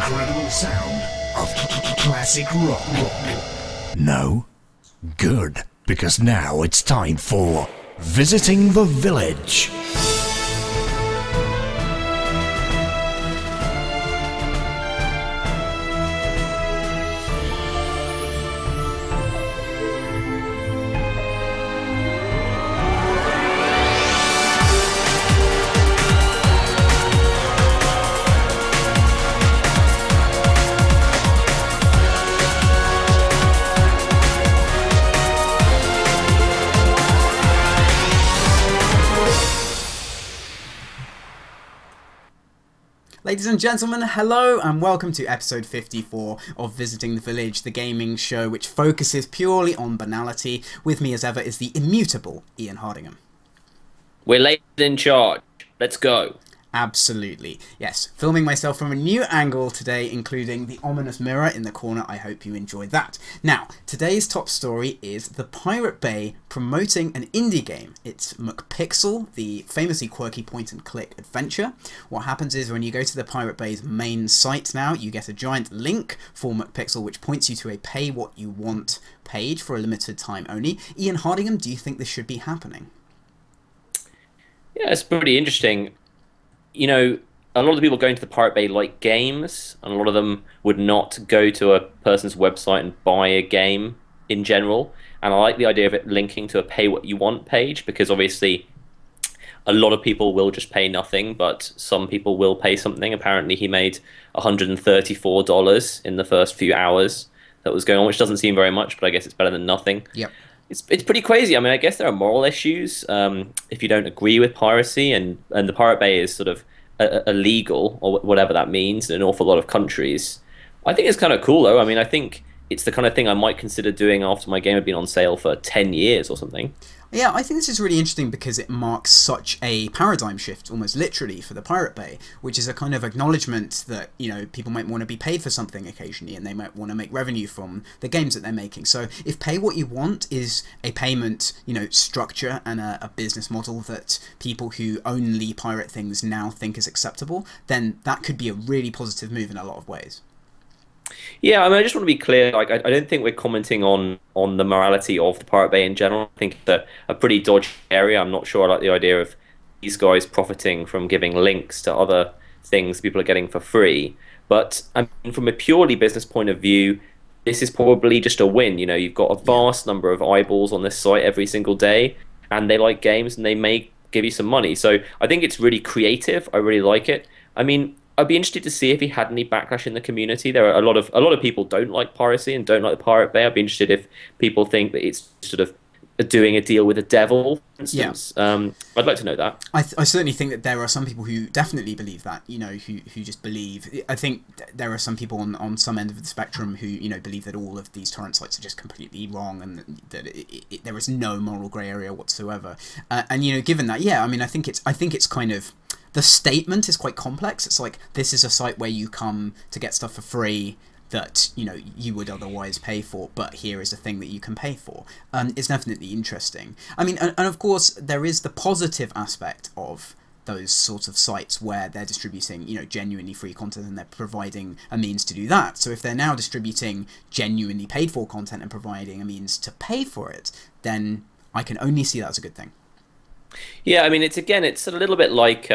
incredible sound of classic rock. No? Good, because now it's time for Visiting the Village. Ladies and gentlemen, hello and welcome to episode 54 of Visiting the Village, the gaming show which focuses purely on banality. With me as ever is the immutable Ian Hardingham. We're late in charge. Let's go. Absolutely. Yes, filming myself from a new angle today, including the ominous mirror in the corner. I hope you enjoyed that. Now, today's top story is the Pirate Bay promoting an indie game. It's McPixel, the famously quirky point-and-click adventure. What happens is when you go to the Pirate Bay's main site now, you get a giant link for McPixel which points you to a pay-what-you-want page for a limited time only. Ian Hardingham, do you think this should be happening? Yeah, it's pretty interesting. You know, a lot of the people going to the Pirate Bay like games, and a lot of them would not go to a person's website and buy a game in general. And I like the idea of it linking to a pay what you want page, because obviously a lot of people will just pay nothing, but some people will pay something. Apparently he made $134 in the first few hours that was going on, which doesn't seem very much, but I guess it's better than nothing. Yep. It's pretty crazy. I mean, I guess there are moral issues if you don't agree with piracy, and the Pirate Bay is sort of illegal, or whatever that means, in an awful lot of countries. I think it's kind of cool, though. I mean, I think it's the kind of thing I might consider doing after my game had been on sale for 10 years or something. Yeah, I think this is really interesting because it marks such a paradigm shift, almost literally, for the Pirate Bay, which is a kind of acknowledgement that, you know, people might want to be paid for something occasionally, and they might want to make revenue from the games that they're making. So if pay what you want is a payment, you know, structure and a business model that people who only pirate things now think is acceptable, then that could be a really positive move in a lot of ways. Yeah, I mean, I just want to be clear. Like, I don't think we're commenting on the morality of the Pirate Bay in general. I think it's a pretty dodgy area. I'm not sure I like the idea of these guys profiting from giving links to other things people are getting for free. But I mean, from a purely business point of view, this is probably just a win. You know, you've got a vast number of eyeballs on this site every single day, and they like games, and they may give you some money. So I think it's really creative. I really like it. I mean, I'd be interested to see if he had any backlash in the community. There are a lot of people don't like piracy and don't like the Pirate Bay. I'd be interested if people think that it's sort of doing a deal with the devil, for instance. Yeah. I'd like to know that. I certainly think that there are some people who definitely believe that, you know, who just believe. I think there are some people on some end of the spectrum who, you know, believe that all of these torrent sites are just completely wrong, and that there is no moral grey area whatsoever. And you know, given that, yeah, I mean, I think it's kind of, the statement is quite complex. It's like, this is a site where you come to get stuff for free that, you know, you would otherwise pay for, but here is a thing that you can pay for. It's definitely interesting. I mean, and of course, there is the positive aspect of those sorts of sites where they're distributing, you know, genuinely free content, and they're providing a means to do that. So if they're now distributing genuinely paid for content and providing a means to pay for it, then I can only see that as a good thing. Yeah, I mean, it's a little bit like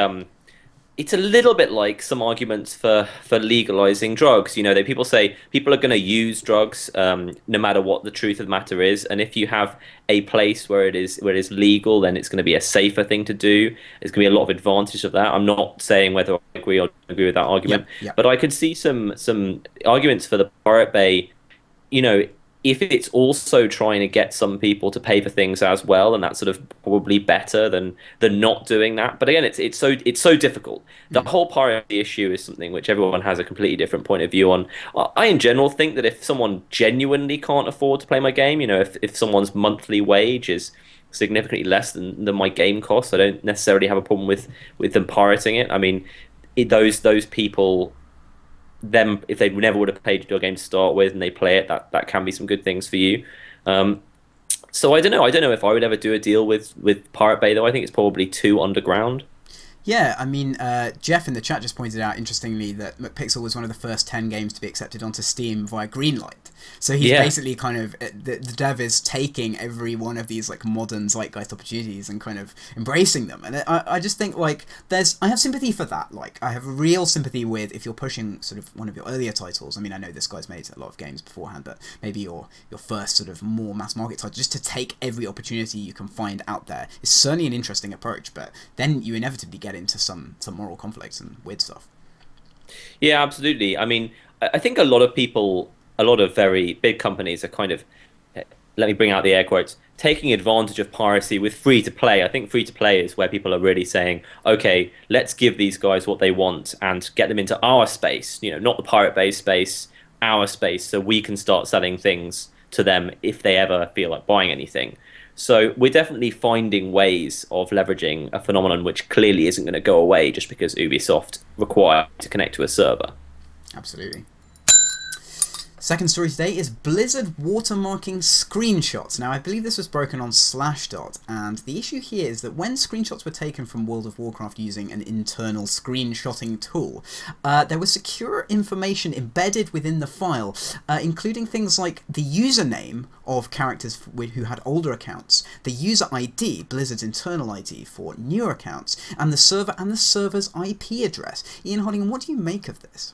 some arguments for legalizing drugs. You know, people say people are going to use drugs no matter what the truth of the matter is, and if you have a place where it is legal, then it's going to be a safer thing to do. There's going to be a lot of advantage of that. I'm not saying whether I agree or disagree with that argument, but I could see some arguments for the Pirate Bay. You know, if it's also trying to get some people to pay for things as well, and that's sort of probably better than not doing that. But again, it's so difficult. The whole piracy issue is something which everyone has a completely different point of view on. I in general think that if someone genuinely can't afford to play my game, you know, if someone's monthly wage is significantly less than my game costs, I don't necessarily have a problem with them pirating it. I mean, those people, them, if they never would have paid your game to start with and they play it, that can be some good things for you. So I don't know if I would ever do a deal with Pirate Bay, though. I think it's probably too underground. Yeah, I mean, Jeff in the chat just pointed out, interestingly, that McPixel was one of the first 10 games to be accepted onto Steam via Greenlight. So he's basically kind of, the dev is taking every one of these like modern zeitgeist opportunities and kind of embracing them. And I just think like I have sympathy for that. Like I have real sympathy with if you're pushing sort of one of your earlier titles. I mean, I know this guy's made a lot of games beforehand, but maybe your first sort of more mass market title, just to take every opportunity you can find out there is certainly an interesting approach. But then you inevitably get into some moral conflicts and weird stuff. Yeah, absolutely. I mean, I think a lot of people, a lot of very big companies are kind of, let me bring out the air quotes, taking advantage of piracy with free to play. I think free to play is where people are really saying, okay, let's give these guys what they want and get them into our space, you know, not the Pirate Bay space, our space, so we can start selling things to them if they ever feel like buying anything. So we're definitely finding ways of leveraging a phenomenon which clearly isn't going to go away just because Ubisoft require to connect to a server. Absolutely. Second story today is Blizzard watermarking screenshots. Now, I believe this was broken on Slashdot, and the issue here is that when screenshots were taken from World of Warcraft using an internal screenshotting tool, there was secure information embedded within the file, including things like the username of characters who had older accounts, the user ID, Blizzard's internal ID for newer accounts, and the server and the server's IP address. Ian Hoddingham, what do you make of this?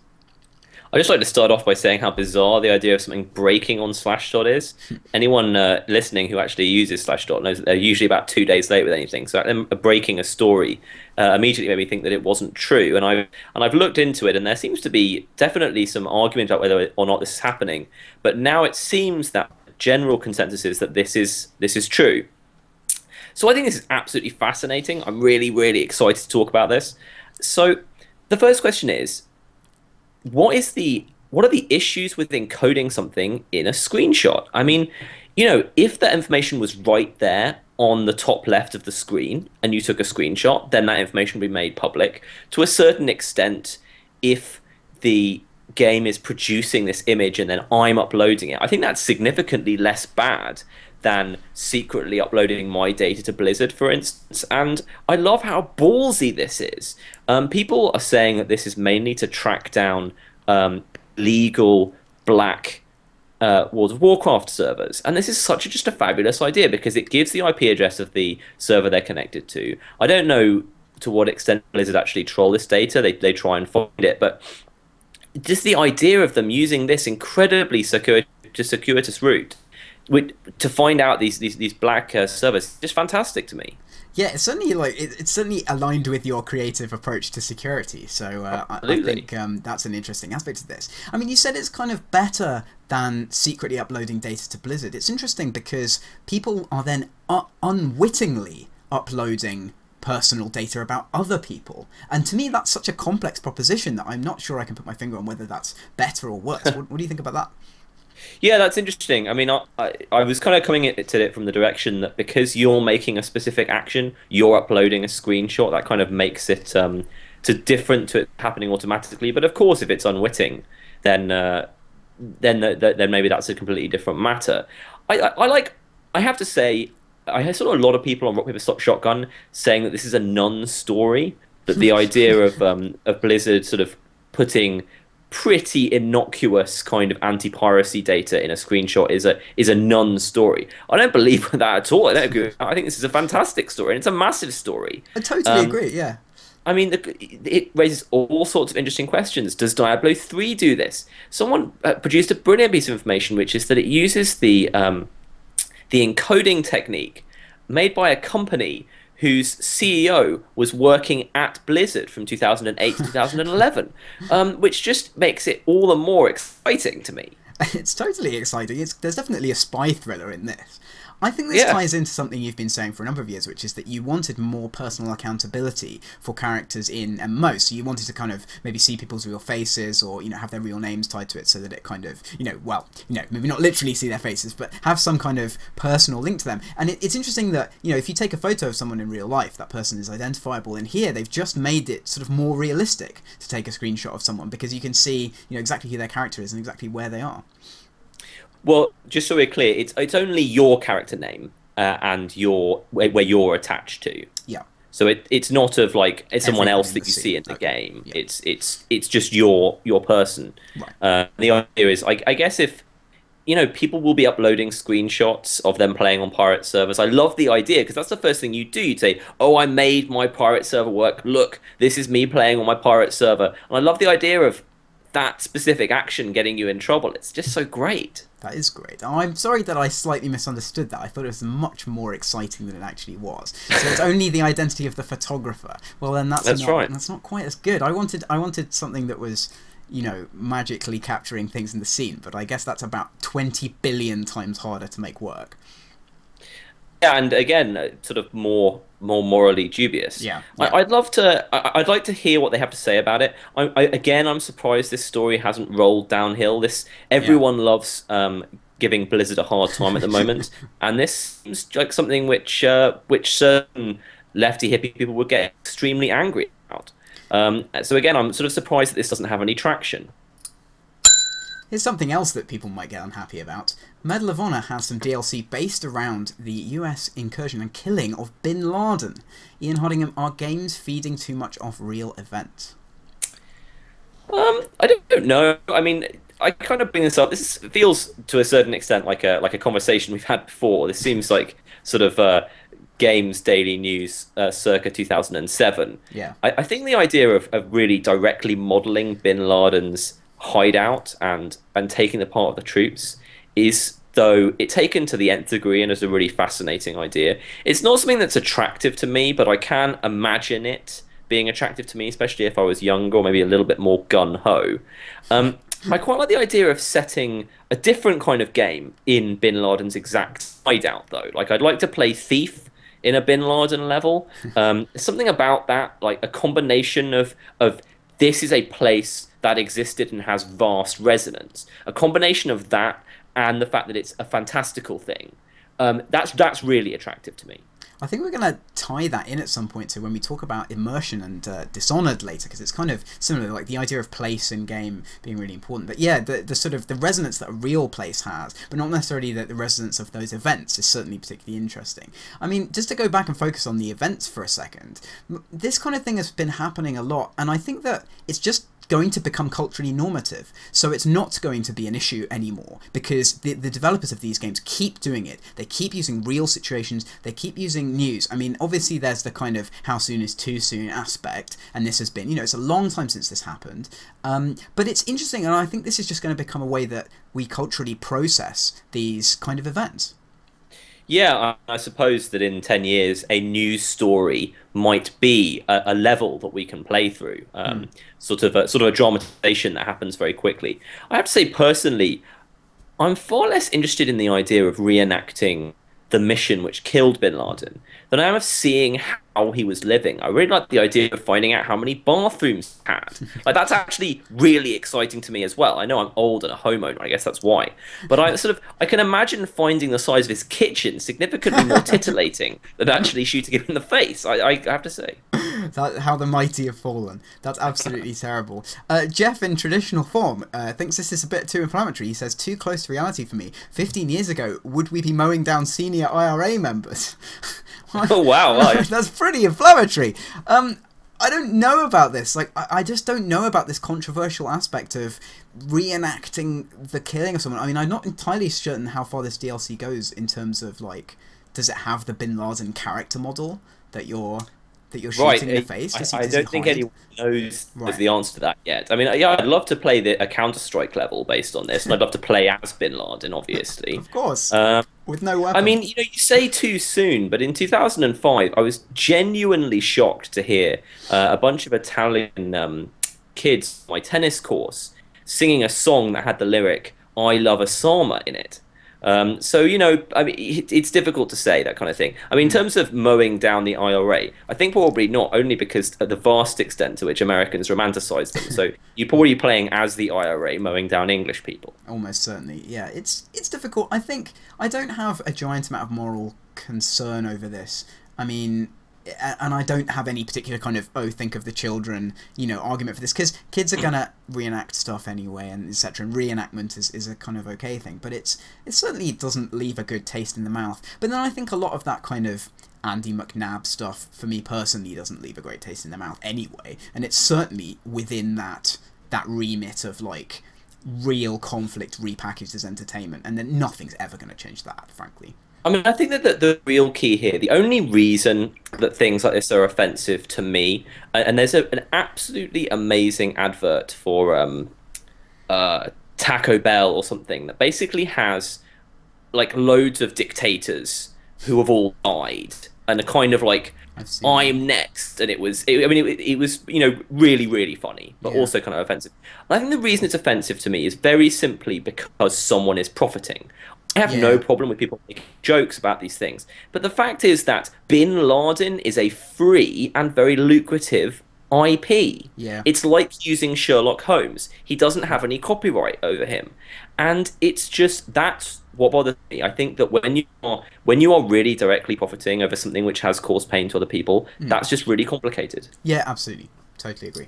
I'd just like to start off by saying how bizarre the idea of something breaking on Slashdot is. Anyone listening who actually uses Slashdot knows that they're usually about 2 days late with anything. So them breaking a story immediately made me think that it wasn't true. And I've looked into it, and there seems to be definitely some argument about whether or not this is happening. But now it seems that the general consensus is that this is true. So I think this is absolutely fascinating. I'm really, really excited to talk about this. So the first question is, what are the issues with encoding something in a screenshot? I mean, you know, if the information was right there on the top left of the screen and you took a screenshot, then that information would be made public. To a certain extent, if the game is producing this image and then I'm uploading it, I think that's significantly less bad than secretly uploading my data to Blizzard, for instance. And I love how ballsy this is. People are saying that this is mainly to track down legal black World of Warcraft servers. And this is just a fabulous idea because it gives the IP address of the server they're connected to. I don't know to what extent Blizzard actually troll this data. They try and find it, but just the idea of them using this incredibly circuitous route to find out these black servers is just fantastic to me. Yeah, it's certainly it's certainly aligned with your creative approach to security. So I think that's an interesting aspect of this. I mean, you said it's kind of better than secretly uploading data to Blizzard. It's interesting because people are then unwittingly uploading personal data about other people, and to me that's such a complex proposition that I'm not sure I can put my finger on whether that's better or worse. What do you think about that? Yeah, that's interesting. I mean, I was kind of coming at it from the direction that because you're making a specific action, you're uploading a screenshot. That kind of makes it different to it happening automatically. But of course, if it's unwitting, then maybe that's a completely different matter. I have to say, I saw a lot of people on Rock Paper Shotgun saying that this is a non-story. That the idea of Blizzard sort of putting pretty innocuous kind of anti-piracy data in a screenshot is a non-story. I don't believe that at all. I don't agree. I think this is a fantastic story, and it's a massive story. I totally agree. Yeah. I mean, it raises all sorts of interesting questions. Does Diablo 3 do this? Someone produced a brilliant piece of information, which is that it uses the encoding technique made by a company whose CEO was working at Blizzard from 2008 to 2011, which just makes it all the more exciting to me. It's totally exciting. There's definitely a spy thriller in this. I think this ties into something you've been saying for a number of years, which is that you wanted more personal accountability for characters in MMOs. So you wanted to kind of maybe see people's real faces, or have their real names tied to it, so that it kind of maybe not literally see their faces, but have some kind of personal link to them. And it's interesting that if you take a photo of someone in real life, that person is identifiable. And here they've just made it sort of more realistic to take a screenshot of someone because you can see exactly who their character is and exactly where they are. Well, just so we're clear, it's only your character name and where you're attached to. Yeah. So it's not of like it's someone Everyone else in that the you scene. see in the Okay. game. Yeah. It's just your person. Right. The idea is, I guess if people will be uploading screenshots of them playing on pirate servers. I love the idea because that's the first thing you do. You'd say, "Oh, I made my pirate server work. Look, this is me playing on my pirate server." And I love the idea of that specific action getting you in trouble. It's just so great. That is great. I'm sorry that I slightly misunderstood that. I thought it was much more exciting than it actually was. So it's only the identity of the photographer. Well, then that's right. That's not quite as good. I wanted something that was, magically capturing things in the scene, but I guess that's about 20 billion times harder to make work. Yeah, and again, sort of more morally dubious. Yeah. I'd love to. I'd like to hear what they have to say about it. Again, I'm surprised this story hasn't rolled downhill. Everyone loves giving Blizzard a hard time at the moment, and this seems like something which certain lefty hippie people would get extremely angry about. So again, I'm sort of surprised that this doesn't have any traction. Here's something else that people might get unhappy about. Medal of Honor has some DLC based around the US incursion and killing of Bin Laden. Ian Hoddingham, are games feeding too much off real events? I don't know. I mean, I kind of bring this up. This feels to a certain extent like a conversation we've had before. This seems like sort of games daily news circa 2007. Yeah. I think the idea of really directly modeling Bin Laden's hideout and taking the part of the troops is, though it taken to the nth degree and is a really fascinating idea. It's not something that's attractive to me, but I can imagine it being attractive to me, especially if I was younger or maybe a little bit more gun-ho. I quite like the idea of setting a different kind of game in Bin Laden's exact hideout, though. Like, I'd like to play Thief in a Bin Laden level. Something about that, like a combination of this is a place that existed and has vast resonance. A combination of that and the fact that it's a fantastical thing. That's really attractive to me. I think we're going to tie that in at some point to when we talk about immersion and Dishonored later, because it's kind of similar, like the idea of place in game being really important. But yeah, the sort of the resonance that a real place has, but not necessarily that the resonance of those events is certainly particularly interesting. I mean, just to go back and focus on the events for a second, this kind of thing has been happening a lot, and I think that it's just going to become culturally normative, so it's not going to be an issue anymore, because the developers of these games keep doing it. They keep using real situations, they keep using news. I mean, obviously there's the kind of how soon is too soon aspect, and this has been, it's a long time since this happened, but it's interesting, and I think this is just going to become a way that we culturally process these kind of events. Yeah, I suppose that in 10 years, a news story might be a level that we can play through, sort of a dramatization that happens very quickly. I have to say, personally, I'm far less interested in the idea of reenacting the mission which killed Bin Laden than I am of seeing how he was living. I really like the idea of finding out how many bathrooms he had. Like, that's actually really exciting to me as well. I know I'm old and a homeowner, I guess that's why. But I can imagine finding the size of his kitchen significantly more titillating than actually shooting him in the face, I have to say. How the mighty have fallen. That's absolutely terrible. Jeff, in traditional form, thinks this is a bit too inflammatory. He says, too close to reality for me. 15 years ago, would we be mowing down senior IRA members? Oh, wow. That's pretty inflammatory. I don't know about this. Like, I just don't know about this controversial aspect of reenacting the killing of someone. I mean, I'm not entirely certain how far this DLC goes in terms of, like, does it have the Bin Laden character model that you're shooting in the face? I don't think anyone knows the answer to that yet. I mean, yeah, I'd love to play a Counter-Strike level based on this, and I'd love to play as Bin Laden, obviously. Of course, with no weapon. I mean, you say too soon, but in 2005, I was genuinely shocked to hear a bunch of Italian kids on my tennis course singing a song that had the lyric, "I love Osama" in it. So, I mean, it's difficult to say that kind of thing. I mean, in terms of mowing down the IRA, I think probably not, only because of the vast extent to which Americans romanticize them. So you're probably playing as the IRA, mowing down English people. Almost certainly, yeah. It's difficult. I think I don't have a giant amount of moral concern over this. I mean, and I don't have any particular kind of, think of the children, argument for this, because kids are going to reenact stuff anyway, and etc. And reenactment is a kind of okay thing, but it certainly doesn't leave a good taste in the mouth. But then I think a lot of that kind of Andy McNabb stuff, for me personally, doesn't leave a great taste in the mouth anyway. And it's certainly within that remit of like real conflict repackaged as entertainment, and then nothing's ever going to change that, frankly. I mean, I think that the real key here, the only reason that things like this are offensive to me, and there's an absolutely amazing advert for Taco Bell or something that basically has like loads of dictators who have all died and are kind of like, I'm next, and it was you know, really, really funny, but also kind of offensive. And I think the reason it's offensive to me is very simply because someone is profiting. I have no problem with people making jokes about these things, but the fact is that Bin Laden is a free and very lucrative IP. Yeah. It's like using Sherlock Holmes. He doesn't have any copyright over him, and it's just that's what bothers me. I think that when you are really directly profiting over something which has caused pain to other people, that's just really complicated. Yeah, absolutely, totally agree.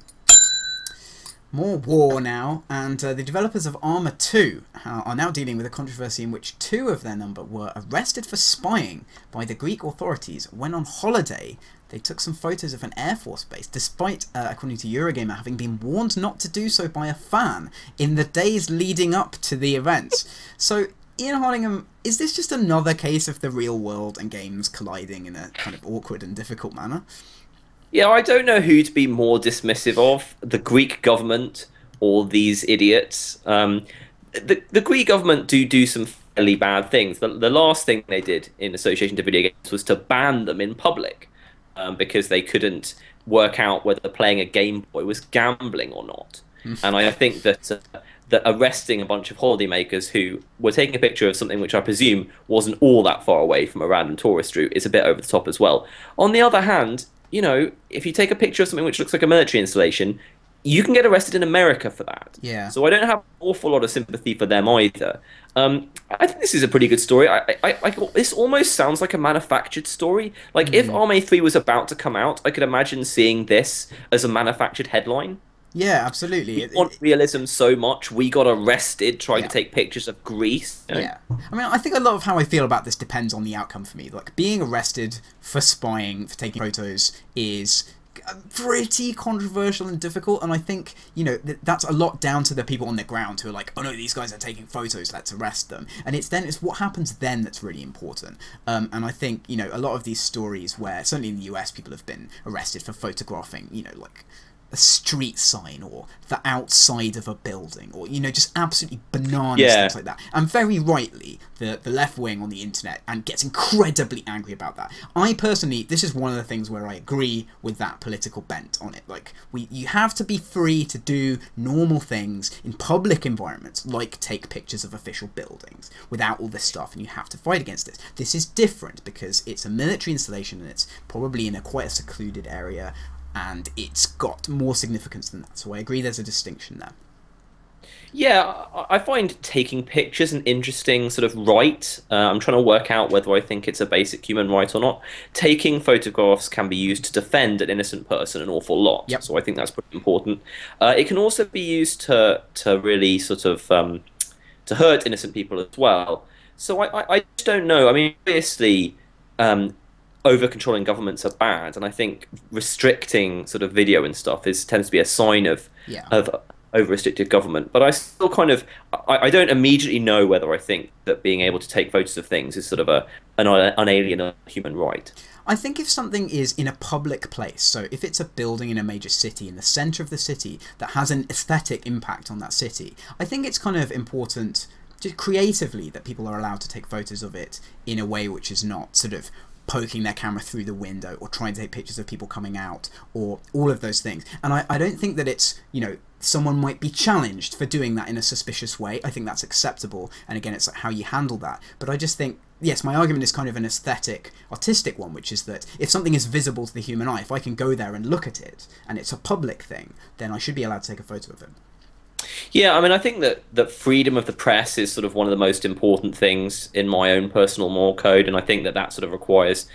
More war now, and the developers of Arma 2 are now dealing with a controversy in which 2 of their number were arrested for spying by the Greek authorities when on holiday. They took some photos of an Air Force base, despite, according to Eurogamer, having been warned not to do so by a fan in the days leading up to the events. So, Ian Hardingham, is this just another case of the real world and games colliding in a kind of awkward and difficult manner? Yeah, I don't know who to be more dismissive of, the Greek government or these idiots. The Greek government do some fairly bad things. The last thing they did in association to video games was to ban them in public because they couldn't work out whether playing a Game Boy was gambling or not. And I think that arresting a bunch of holidaymakers who were taking a picture of something which I presume wasn't all that far away from a random tourist route is a bit over the top as well. On the other hand, you know, if you take a picture of something which looks like a military installation, you can get arrested in America for that. Yeah. So I don't have an awful lot of sympathy for them either. I think this is a pretty good story. This almost sounds like a manufactured story. Like, if Arma 3 was about to come out, I could imagine seeing this as a manufactured headline. Yeah, absolutely. We want realism so much, we got arrested trying to take pictures of Greece. You know? Yeah. I mean, I think a lot of how I feel about this depends on the outcome for me. Like, being arrested for spying, for taking photos, is pretty controversial and difficult, and I think, you know, that's a lot down to the people on the ground who are like, oh no, these guys are taking photos, let's arrest them. And it's what happens then that's really important. And I think, you know, a lot of these stories where, certainly in the US, people have been arrested for photographing, you know, like a street sign or the outside of a building, or, you know, just absolutely bananas things like that. And very rightly, the left wing on the internet and gets incredibly angry about that. I personally, this is one of the things where I agree with that political bent on it. Like, you have to be free to do normal things in public environments, like take pictures of official buildings, without all this stuff, and you have to fight against it. This is different because it's a military installation and it's probably in a quite a secluded area, and it's got more significance than that. So I agree there's a distinction there. Yeah, I find taking pictures an interesting sort of right. I'm trying to work out whether I think it's a basic human right or not. Taking photographs can be used to defend an innocent person an awful lot. Yep. So I think that's pretty important. It can also be used to really sort of to hurt innocent people as well. So I just don't know. I mean, obviously, over-controlling governments are bad, and I think restricting sort of video and stuff tends to be a sign of over-restricted government. But I still kind of I don't immediately know whether I think that being able to take photos of things is sort of an unalienable human right. I think if something is in a public place, so if it's a building in a major city, in the centre of the city, that has an aesthetic impact on that city, I think it's kind of important just creatively that people are allowed to take photos of it in a way which is not sort of poking their camera through the window or trying to take pictures of people coming out or all of those things. And I don't think that it's, you know, someone might be challenged for doing that in a suspicious way. I think that's acceptable, and again, it's like how you handle that. But I just think, yes, my argument is kind of an aesthetic, artistic one, which is that if something is visible to the human eye, if I can go there and look at it, and it's a public thing, then I should be allowed to take a photo of it. Yeah, I mean, I think that freedom of the press is sort of one of the most important things in my own personal moral code, and I think that sort of requires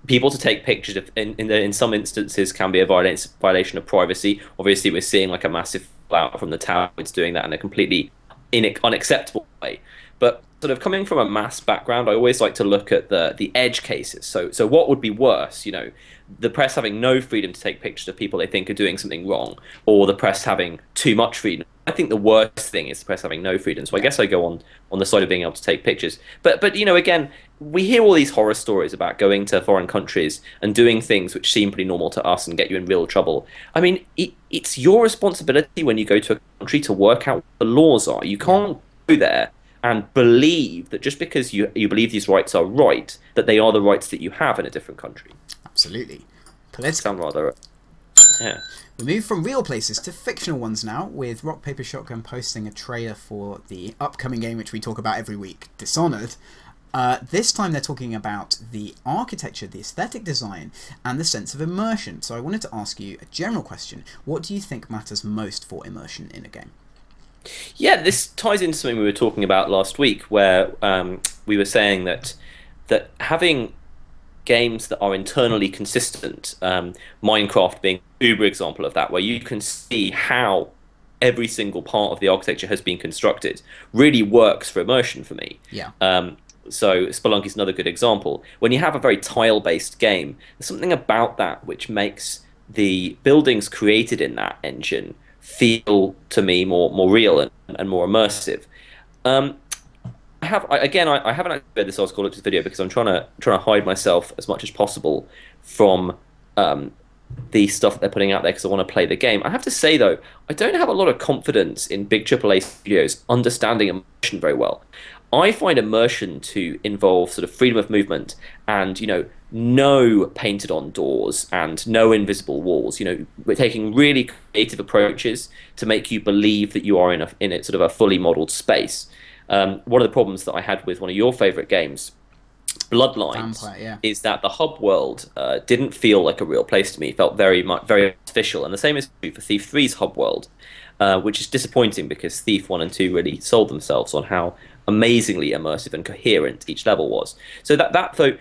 people to take pictures of, in some instances, can be a violation of privacy. Obviously, we're seeing like a massive fallout from the tabloids doing that in a completely unacceptable way. But sort of coming from a maths background, I always like to look at the edge cases. So what would be worse, the press having no freedom to take pictures of people they think are doing something wrong, or the press having too much freedom? I think the worst thing is the press having no freedom. So I guess I go on the side of being able to take pictures. But again, we hear all these horror stories about going to foreign countries and doing things which seem pretty normal to us and get you in real trouble. I mean, it's your responsibility when you go to a country to work out what the laws are. You can't go there and believe that just because you believe these rights are right, that they are the rights that you have in a different country. Absolutely. Political. Sound rather, yeah. We move from real places to fictional ones now, with Rock Paper Shotgun posting a trailer for the upcoming game which we talk about every week, Dishonored. This time they're talking about the architecture, the aesthetic design, and the sense of immersion. So I wanted to ask you a general question. What do you think matters most for immersion in a game? Yeah, this ties into something we were talking about last week, where we were saying that having games that are internally consistent, Minecraft being an uber example of that, where you can see how every single part of the architecture has been constructed, really works for immersion for me. Yeah. So Spelunky is another good example. When you have a very tile-based game, there's something about that which makes the buildings created in that engine feel to me more real and more immersive. I haven't actually read this article, looked at this video, because I'm trying to hide myself as much as possible from the stuff that they're putting out there, because I want to play the game. I have to say though, I don't have a lot of confidence in big AAA studios understanding immersion very well. I find immersion to involve sort of freedom of movement and, no painted on doors and no invisible walls. We're taking really creative approaches to make you believe that you are in a sort of a fully modeled space. One of the problems that I had with one of your favorite games, Bloodlines, is that the hub world didn't feel like a real place to me. It felt very artificial, and the same is true for Thief 3's hub world, which is disappointing because Thief 1 and 2 really sold themselves on how amazingly immersive and coherent each level was. So that though,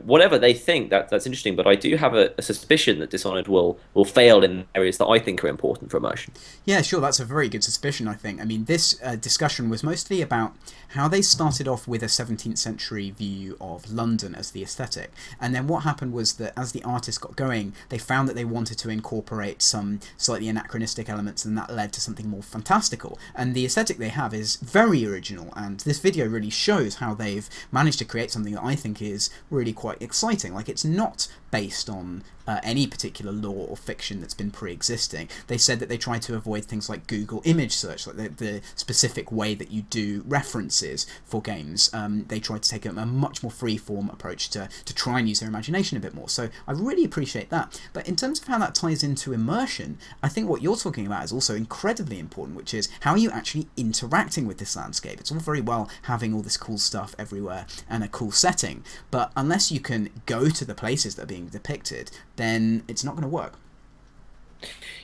whatever they think, that's interesting, but I do have a suspicion that Dishonored will fail in areas that I think are important for immersion. Yeah, sure, that's a very good suspicion, I think. I mean, this discussion was mostly about how they started off with a 17th century view of London as the aesthetic, and then what happened was that as the artists got going, they found that they wanted to incorporate some slightly anachronistic elements, and that led to something more fantastical. And the aesthetic they have is very original, and this video really shows how they've managed to create something that I think is really quite exciting. Like, it's not based on any particular lore or fiction that's been pre-existing. They said that they tried to avoid things like Google image search, like the specific way that you do references for games. They tried to take a much more free-form approach to try and use their imagination a bit more. So I really appreciate that. But in terms of how that ties into immersion, I think what you're talking about is also incredibly important, which is how are you actually interacting with this landscape? It's all very well having all this cool stuff everywhere and a cool setting, but unless you can go to the places that are being depicted, then it's not going to work.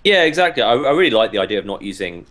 Yeah, exactly. I really like the idea of not using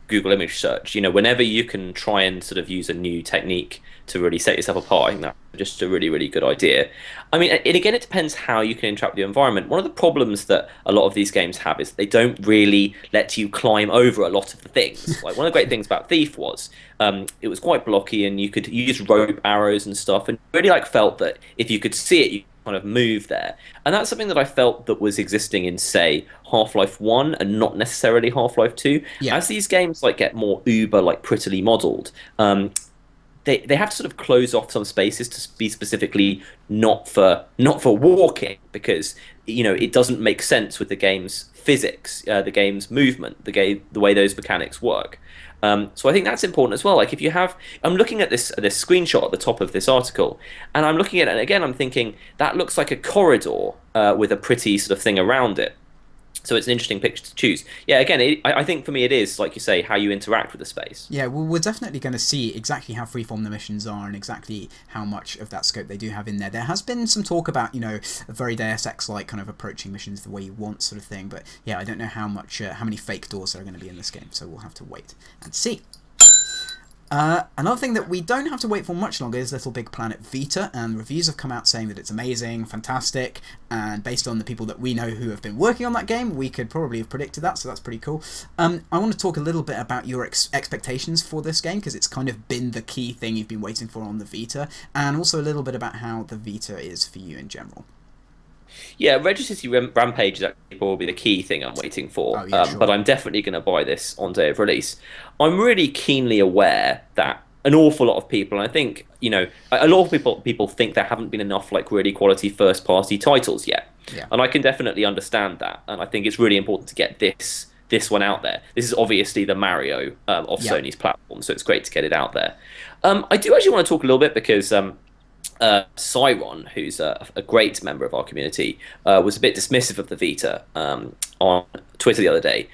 Google image search. Whenever you can try and sort of use a new technique to really set yourself apart, I think that's just a really, really good idea. I mean, and again, it depends how you can interact with the environment. One of the problems that a lot of these games have is they don't really let you climb over a lot of the things. Like, one of the great things about Thief was it was quite blocky, and you could use rope arrows and stuff, and really felt that if you could see it, you kind of move there. And that's something that I felt that was existing in, say, Half-Life 1 and not necessarily Half-Life 2. Yeah. As these games get more uber prettily modeled, they have to sort of close off some spaces to be specifically not for walking, because it doesn't make sense with the game's physics, the game's movement, the way those mechanics work. So I think that's important as well. Like, if you have, I'm looking at this screenshot at the top of this article, and I'm looking at it, and again, I'm thinking that looks like a corridor with a pretty sort of thing around it. So it's an interesting picture to choose. Yeah, again, I think for me it is, like you say, how you interact with the space. Yeah, well, we're definitely going to see exactly how freeform the missions are and exactly how much of that scope they do have in there. There has been some talk about, a very Deus Ex-like kind of approaching missions the way you want sort of thing. But yeah, I don't know how many fake doors there are going to be in this game. So we'll have to wait and see. Another thing that we don't have to wait for much longer is Littlebigplanet Vita, and reviews have come out saying that it's amazing, fantastic, and based on the people that we know who have been working on that game, we could probably have predicted that, so that's pretty cool. I want to talk a little bit about your expectations for this game, because it's kind of been the key thing you've been waiting for on the Vita, and also a little bit about how the Vita is for you in general. Yeah, Register City Rampage is actually probably the key thing I'm waiting for, Oh, yeah, sure. but I'm definitely going to buy this on day of release. I'm really keenly aware that an awful lot of people, and I think, you know, a lot of people think there haven't been enough like really quality first-party titles yet, Yeah. and I can definitely understand that, and I think it's really important to get this one out there. This is obviously the Mario of Yeah. Sony's platform, so it's great to get it out there. I do actually want to talk a little bit because Cyron, who's a great member of our community, was a bit dismissive of the Vita on Twitter the other day,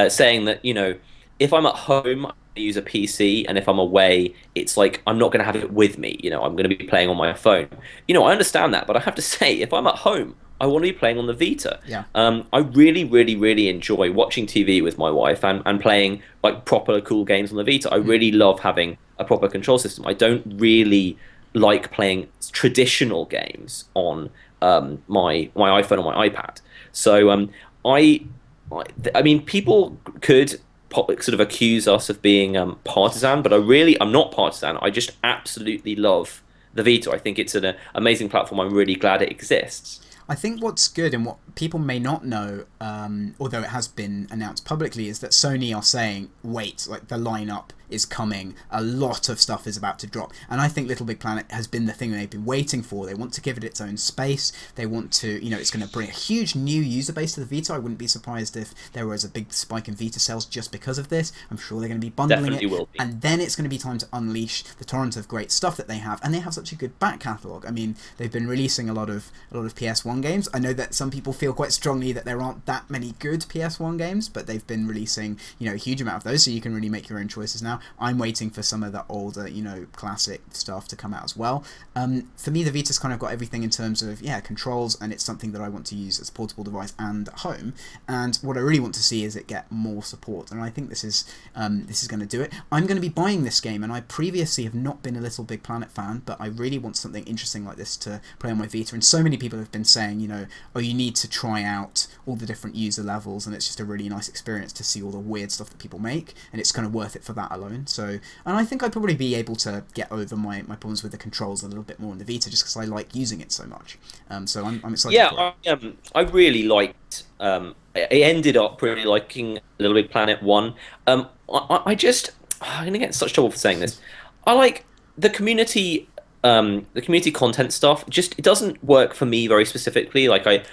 saying that, you know, if I'm at home, I use a PC, and if I'm away, it's like I'm not going to have it with me. You know, I'm going to be playing on my phone. You know, I understand that, but I have to say, if I'm at home, I want to be playing on the Vita. Yeah. I really, really, really enjoy watching TV with my wife and playing like proper cool games on the Vita. I really love having a proper control system. I don't really like playing traditional games on my iPhone or my iPad. So I mean, people could sort of accuse us of being partisan, but I'm not partisan. I just absolutely love the Vita. I think it's an amazing platform. I'm really glad it exists. I think what's good and what people may not know, although it has been announced publicly, is that Sony are saying, wait, like the lineup is coming, a lot of stuff is about to drop, and I think Littlebigplanet has been the thing they've been waiting for. They want to give it its own space. They want to, you know, it's going to bring a huge new user base to the Vita. I wouldn't be surprised if there was a big spike in Vita sales just because of this. I'm sure they're going to be bundling Definitely it, will be. and then it's going to be time to unleash the torrent of great stuff that they have, and they have such a good back catalogue. I mean, they've been releasing a lot of PS1 games. I know that some people feel quite strongly that there aren't that many good PS1 games, but they've been releasing, you know, a huge amount of those, so you can really make your own choices now. I'm waiting for some of the older, you know, classic stuff to come out as well. For me, the Vita's kind of got everything in terms of, yeah, controls, and it's something that I want to use as a portable device and at home. And what I really want to see is it get more support, and I think this is going to do it. I'm going to be buying this game, and I previously have not been a Littlebigplanet fan, but I really want something interesting like this to play on my Vita. And so many people have been saying, you know, oh, you need to try out all the different user levels, and it's just a really nice experience to see all the weird stuff that people make, and it's kind of worth it for that alone. So, and I think I'd probably be able to get over my problems with the controls a little bit more in the Vita, just because I like using it so much. So I'm excited. Yeah, for it. I really liked. I ended up really liking Littlebigplanet 1. I'm going to get in such trouble for saying this. I like the community content stuff. Just, it doesn't work for me very specifically. Like I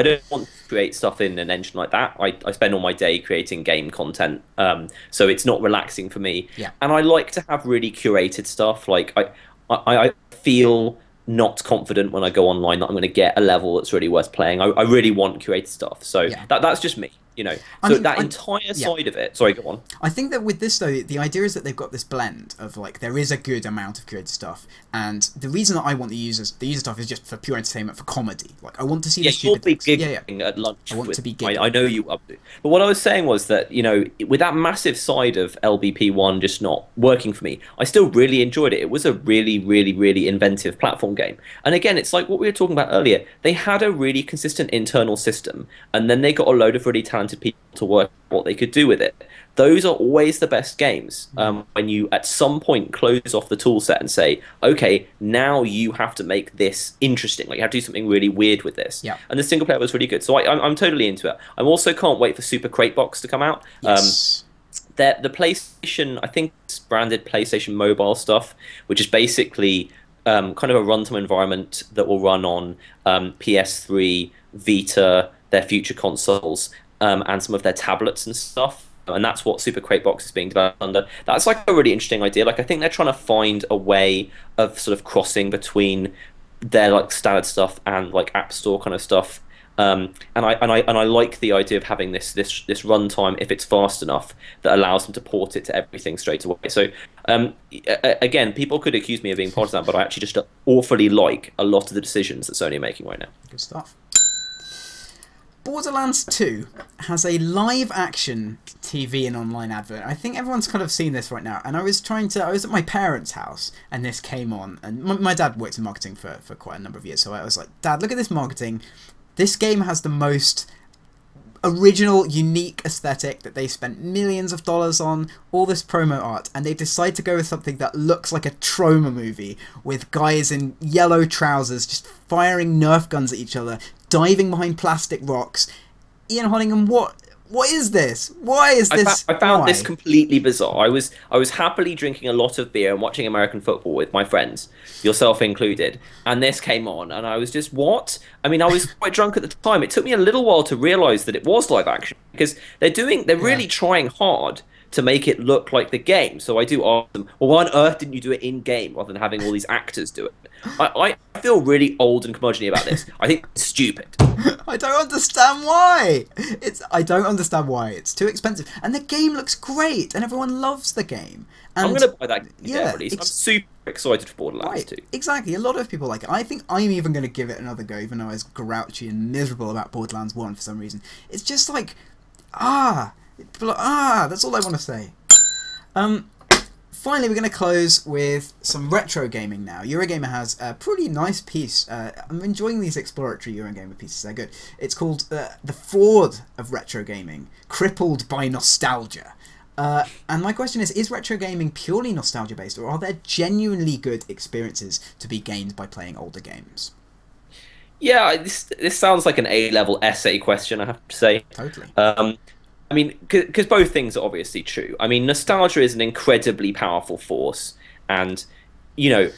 don't want to create stuff in an engine like that. I spend all my day creating game content, so it's not relaxing for me. Yeah. And I like to have really curated stuff. Like I feel not confident when I go online that I'm going to get a level that's really worth playing. I really want curated stuff. So Yeah. that's just me. You know, I so mean, that entire side of it. Sorry, go on. I think that with this, though, the idea is that they've got this blend of, like, there is a good amount of creative stuff, and the reason that I want the user stuff is just for pure entertainment, for comedy. Like, I want to see the You'll stupid be things. giggling at lunch. I want with, to be giggling. I know you up to. But what I was saying was that, you know, with that massive side of LBP1 just not working for me, I still really enjoyed it. It was a really, really, really inventive platform game. And again, it's like what we were talking about earlier. They had a really consistent internal system, and then they got a load of really talented people to work what they could do with it. Those are always the best games, when you at some point close off the tool set and say, okay, now you have to make this interesting. Like, you have to do something really weird with this. Yeah. And the single player was really good, so I'm totally into it. I also can't wait for Super Crate Box to come out. Yes. The PlayStation, I think it's branded PlayStation Mobile stuff, which is basically kind of a runtime environment that will run on PS3, Vita, their future consoles, and some of their tablets and stuff. And that's what Super Crate Box is being developed under. That's like a really interesting idea. Like, I think they're trying to find a way of sort of crossing between their like standard stuff and like App Store kind of stuff. And I like the idea of having this runtime, if it's fast enough, that allows them to port it to everything straight away. So again, people could accuse me of being partisan, but I actually just awfully like a lot of the decisions that Sony are making right now. Good stuff. Borderlands 2 has a live-action TV and online advert. I think everyone's kind of seen this right now. And I was at my parents' house, and this came on. And my dad worked in marketing for quite a number of years. So I was like, Dad, look at this marketing. This game has the most original, unique aesthetic that they spent millions of dollars on, all this promo art, and they decide to go with something that looks like a trauma movie with guys in yellow trousers just firing Nerf guns at each other, diving behind plastic rocks. Ian Hodgingham, what is this? Why is this? I found this completely bizarre. I was happily drinking a lot of beer and watching American football with my friends, yourself included, and this came on, and I was just, what? I mean, I was quite drunk at the time. It took me a little while to realise that it was live action, because they're really trying hard to make it look like the game. So I do ask them, well, why on earth didn't you do it in game rather than having all these actors do it? I feel really old and curmudgeon about this. I think it's stupid. I don't understand why. I don't understand why. It's too expensive, and the game looks great, and everyone loves the game. And I'm going to buy that game release. I'm super excited for Borderlands 2. Exactly. A lot of people like it. I think I'm even going to give it another go, even though I was grouchy and miserable about Borderlands 1 for some reason. It's just like, that's all I want to say. Finally, we're going to close with some retro gaming now. Eurogamer has a pretty nice piece. I'm enjoying these exploratory Eurogamer pieces. They're good. It's called The Fraud of Retro Gaming, Crippled by Nostalgia. And my question is retro gaming purely nostalgia-based, or are there genuinely good experiences to be gained by playing older games? Yeah, this sounds like an A-level essay question, I have to say. Totally. I mean, because both things are obviously true. I mean, nostalgia is an incredibly powerful force, and, you know,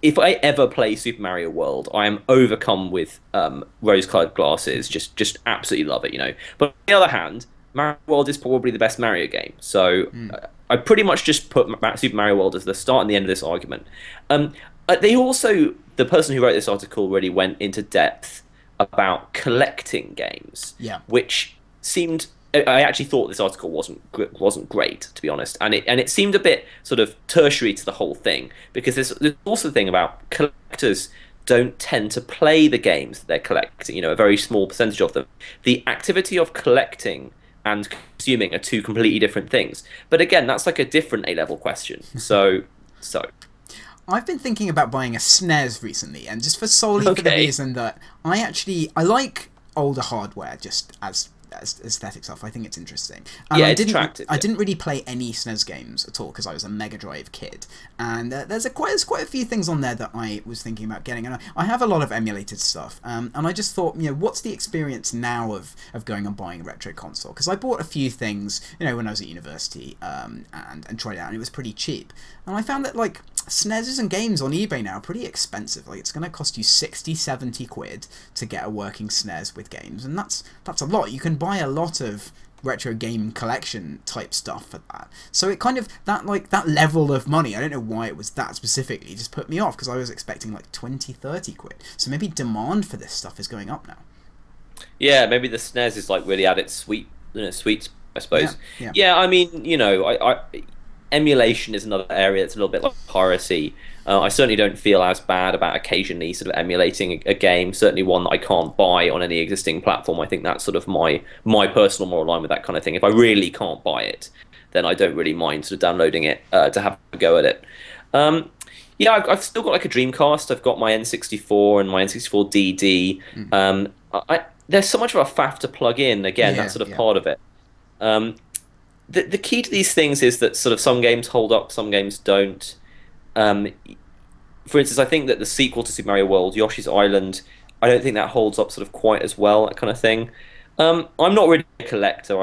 if I ever play Super Mario World, I am overcome with rose-colored glasses, just absolutely love it, you know. But on the other hand, Mario World is probably the best Mario game, so I pretty much just put Super Mario World as the start and the end of this argument. The person who wrote this article really went into depth about collecting games, which seemed... I actually thought this article wasn't great, to be honest, and it seemed a bit sort of tertiary to the whole thing, because there's also the thing about collectors don't tend to play the games that they're collecting. You know, a very small percentage of them. The activity of collecting and consuming are two completely different things. But again, that's like a different A-level question. So. I've been thinking about buying a SNES recently, and just solely for the reason that I like older hardware just as aesthetic stuff. I think it's interesting. And it's attractive. I didn't really play any SNES games at all because I was a Mega Drive kid. And there's quite a few things on there that I was thinking about getting. And I have a lot of emulated stuff. And I just thought, you know, what's the experience now of going and buying a retro console? Because I bought a few things, you know, when I was at university and tried it out, and it was pretty cheap. And I found that, like, SNESs and games on eBay now are pretty expensive. Like, it's going to cost you 60, 70 quid to get a working SNES with games, and that's a lot. You can buy a lot of retro game collection type stuff for that. So it kind of, that level of money, I don't know why it was that specifically, just put me off, because I was expecting like 20, 30 quid. So maybe demand for this stuff is going up now. Yeah, maybe the SNES is like really at its sweet, I suppose. Yeah, I mean, you know, emulation is another area that's a little bit like piracy. I certainly don't feel as bad about occasionally sort of emulating a game, certainly one that I can't buy on any existing platform. I think that's sort of my personal moral line with that kind of thing. If I really can't buy it, then I don't really mind sort of downloading it to have a go at it. Yeah, I've still got like a Dreamcast. I've got my N64 and my N64 DD. There's so much of a faff to plug in. Again, that's sort of part of it. The key to these things is that sort of some games hold up, some games don't. For instance, I think that the sequel to Super Mario World, Yoshi's Island, I don't think that holds up sort of quite as well, that kind of thing. I'm not really a collector.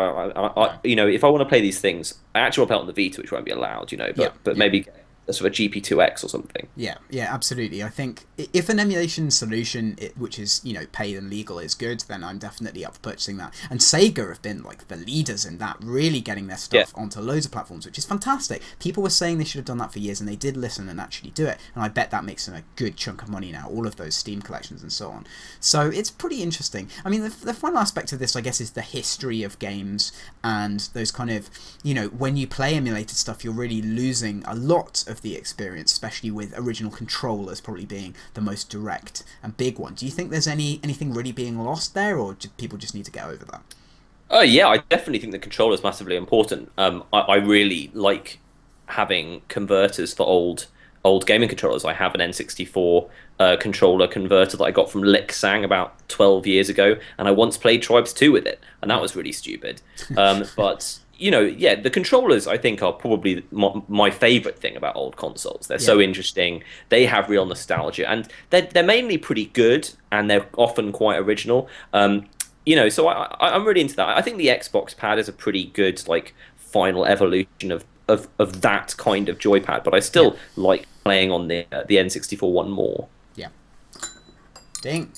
You know, if I want to play these things, I actually want to play it on the Vita, which won't be allowed, you know, but maybe a sort of GP2X or something. Yeah, absolutely. I think if an emulation solution, which is, you know, paid and legal, is good, then I'm definitely up for purchasing that. And Sega have been like the leaders in that, really getting their stuff onto loads of platforms, which is fantastic. People were saying they should have done that for years, and they did listen and actually do it. And I bet that makes them a good chunk of money now, all of those Steam collections and so on. So it's pretty interesting. I mean, the final aspect of this, I guess, is the history of games and those kind of, you know, when you play emulated stuff, you're really losing a lot of the experience, especially with original controllers probably being the most direct and big one. Do you think there's anything really being lost there, or do people just need to get over that? Oh yeah, I definitely think the controller is massively important. I really like having converters for old gaming controllers. I have an N64 controller converter that I got from Lixang about 12 years ago, and I once played Tribes 2 with it, and that was really stupid. But you know, yeah, the controllers I think are probably my favorite thing about old consoles. They're so interesting. They have real nostalgia, and they're mainly pretty good, and they're often quite original. You know, so I'm really into that. I think the Xbox Pad is a pretty good like final evolution of that kind of joypad, but I still like playing on the N64 one more. Yeah. Ding.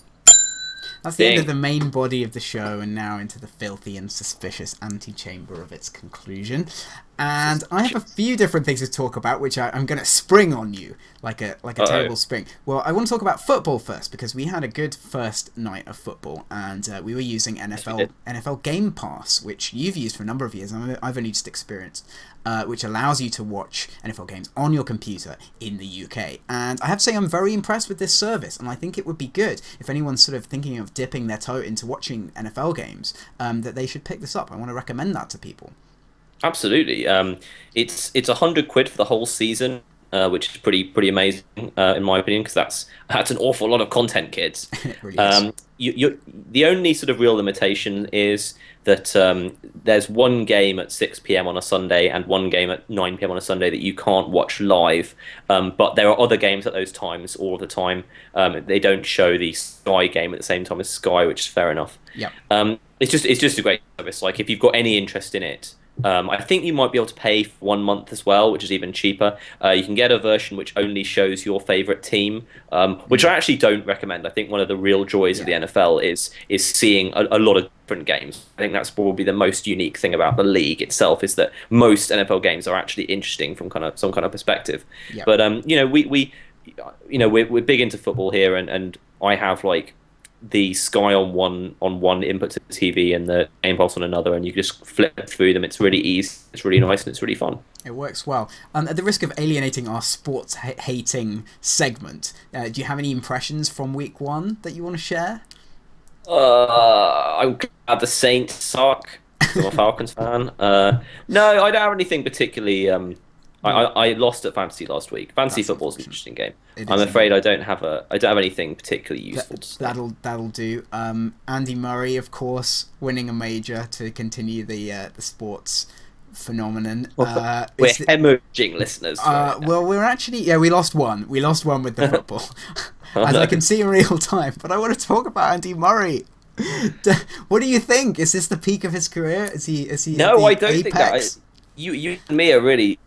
That's the end of the main body of the show, and now into the filthy and suspicious antechamber of its conclusion. And I have a few different things to talk about, which I'm going to spring on you like a terrible spring. Well, I want to talk about football first, because we had a good first night of football, and we were using NFL Game Pass, which you've used for a number of years, and I've only just experienced, which allows you to watch NFL games on your computer in the UK. And I have to say I'm very impressed with this service, and I think it would be good if anyone's sort of thinking of dipping their toe into watching NFL games, that they should pick this up. I want to recommend that to people. Absolutely. It's £100 for the whole season, which is pretty amazing in my opinion, because that's an awful lot of content, kids. It really is. The only sort of real limitation is that there's one game at 6 p.m. on a Sunday and one game at 9 p.m. on a Sunday that you can't watch live. But there are other games at those times all the time. They don't show the Sky game at the same time as Sky, which is fair enough. Yeah. It's just a great service. Like, if you've got any interest in it. I think you might be able to pay for 1 month as well, which is even cheaper. You can get a version which only shows your favorite team, which I actually don't recommend. I think one of the real joys of the NFL is seeing a lot of different games. I think that's probably the most unique thing about the league itself, is that most NFL games are actually interesting from some kind of perspective. Yep. But you know, we're big into football here, and I have like the Sky on one input to the TV and the Game Pass on another, and you just flip through them. It's really easy, it's really nice, and it's really fun. It works well. At the risk of alienating our sports hating segment, do you have any impressions from week 1 that you want to share? I'm glad the Saints suck. I'm a Falcons fan. No, I don't have anything particularly. I lost at fantasy last week. Fantasy football is an interesting game. I'm afraid I don't have anything particularly useful to say. That'll do. Andy Murray, of course, winning a major to continue the sports phenomenon. We're hemorrhaging listeners. Well, we're actually we lost one. We lost one with the football, as I can see in real time. But I want to talk about Andy Murray. What do you think? Is this the peak of his career? Is he? No, I don't think that. You and me are really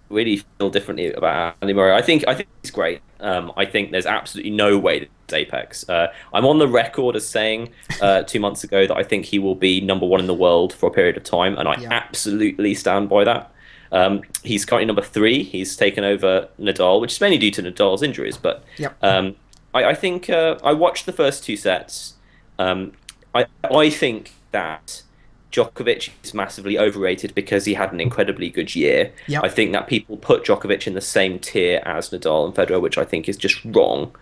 feel differently about Andy Murray. I think he's great. I think there's absolutely no way that it's apex. I'm on the record as saying 2 months ago that I think he will be #1 in the world for a period of time, and I absolutely stand by that. He's currently #3. He's taken over Nadal, which is mainly due to Nadal's injuries. But I think I watched the first 2 sets. I think that Djokovic is massively overrated because he had an incredibly good year. Yep. I think that people put Djokovic in the same tier as Nadal and Federer, which I think is just wrong,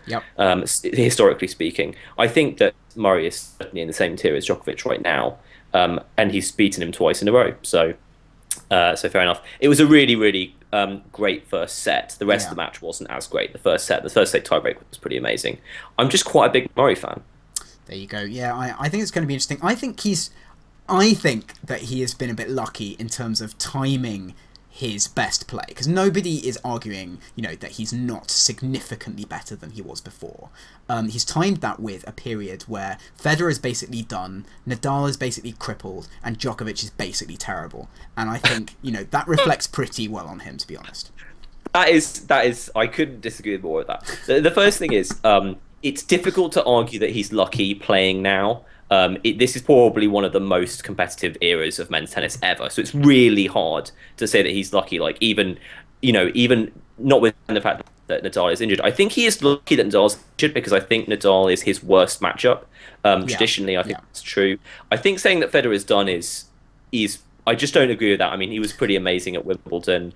historically speaking. I think that Murray is certainly in the same tier as Djokovic right now, and he's beaten him twice in a row. So fair enough. It was a really great first set. The rest of the match wasn't as great. The first set tiebreak was pretty amazing. I'm just quite a big Murray fan. There you go. Yeah, I think it's going to be interesting. I think that he has been a bit lucky in terms of timing his best play, because nobody is arguing, that he's not significantly better than he was before. He's timed that with a period where Federer is basically done, Nadal is basically crippled, and Djokovic is basically terrible. And I think, that reflects pretty well on him, to be honest. That is, I couldn't disagree more with that. The first thing is, it's difficult to argue that he's lucky playing now. This is probably one of the most competitive eras of men's tennis ever, so it's really hard to say that he's lucky. Like, even notwithstanding the fact that Nadal is injured, I think he is lucky that Nadal's injured, because I think Nadal is his worst matchup. Traditionally, I think that's true. I think saying that Federer is done is I just don't agree with that. I mean, he was pretty amazing at Wimbledon.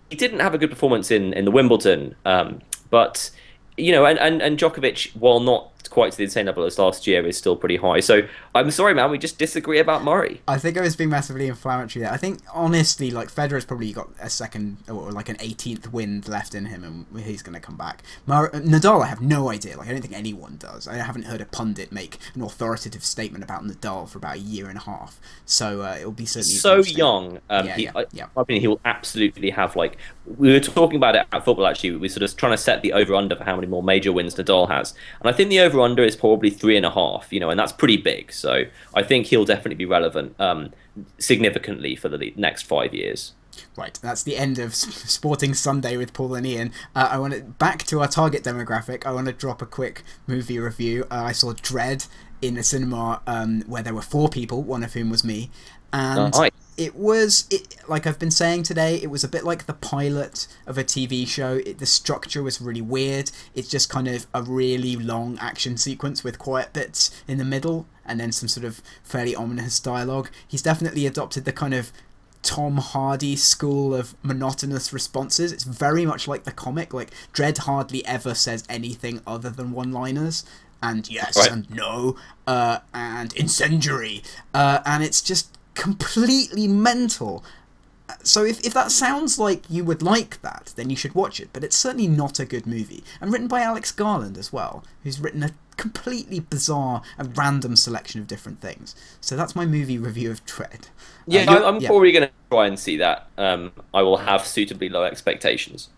he didn't have a good performance in the Wimbledon, but and Djokovic, while not quite to the same level as last year, is still pretty high. So I'm sorry, man, we just disagree about Murray. I think I was being massively inflammatory there. I think, honestly, like, Federer's probably got a second, or like an 18th wind left in him, and he's going to come back. Nadal, I have no idea. Like, I don't think anyone does. I haven't heard a pundit make an authoritative statement about Nadal for about a year and a half. So it'll be certainly so young. I mean, he will absolutely have, like, we were talking about it at football, actually. We were sort of trying to set the over-under for how many more major wins Nadal has. And I think the over-under is probably 3.5, and that's pretty big. So I think he'll definitely be relevant significantly for the next 5 years. Right, that's the end of Sporting Sunday with Paul and Ian. I want to back to our target demographic. I want to drop a quick movie review. I saw Dread in a cinema where there were 4 people, one of whom was me, and it was, like I've been saying today, it was a bit like the pilot of a TV show. The structure was really weird. It's just kind of a really long action sequence with quiet bits in the middle, and then some sort of fairly ominous dialogue. He's definitely adopted the kind of Tom Hardy school of monotonous responses. It's very much like the comic. Like, Dredd hardly ever says anything other than one-liners, and yes, right, and no, and incendiary, and it's just completely mental. So if that sounds like you would like that, then you should watch it, but it's certainly not a good movie. And written by Alex Garland as well, who's written a completely bizarre and random selection of different things. So that's my movie review of Dread. Yeah, I'm probably going to try and see that. I will have suitably low expectations.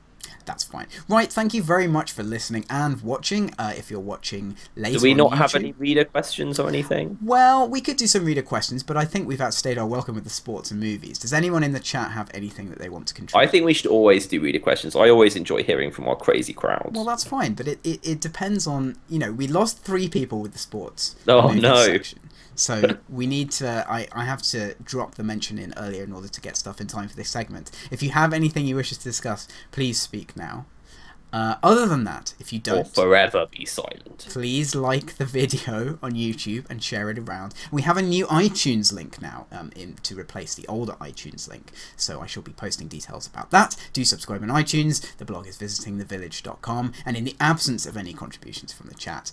That's fine. Right, thank you very much for listening and watching. If you're watching later do we not on have YouTube, any reader questions or anything? Well, we could do some reader questions, but I think we've outstayed our welcome with the sports and movies. Does anyone in the chat have anything that they want to contribute? I think we should always do reader questions. I always enjoy hearing from our crazy crowds. Well, that's fine, but it depends on, we lost 3 people with the sports section. So we need to, I have to drop the mention in earlier in order to get stuff in time for this segment. If you have anything you wish us to discuss, please speak now. Other than that, if you don't, or forever be silent. Please like the video on YouTube and share it around. We have a new iTunes link now to replace the older iTunes link, so I shall be posting details about that. Do subscribe on iTunes. The blog is visitingthevillage.com, and in the absence of any contributions from the chat,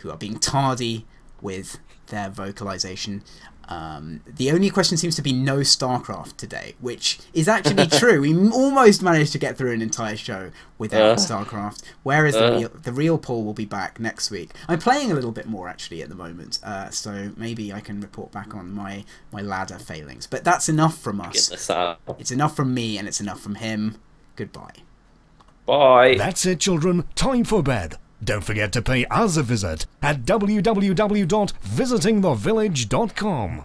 who are being tardy with their vocalization, the only question seems to be no StarCraft today, which is actually true. We almost managed to get through an entire show without StarCraft, whereas the real Paul will be back next week. I'm playing a little bit more actually at the moment, so maybe I can report back on my ladder failings. But that's enough from us. It's enough from me, and it's enough from him. Goodbye. Bye. That's it, children. Time for bed. Don't forget to pay us a visit at www.visitingthevillage.com.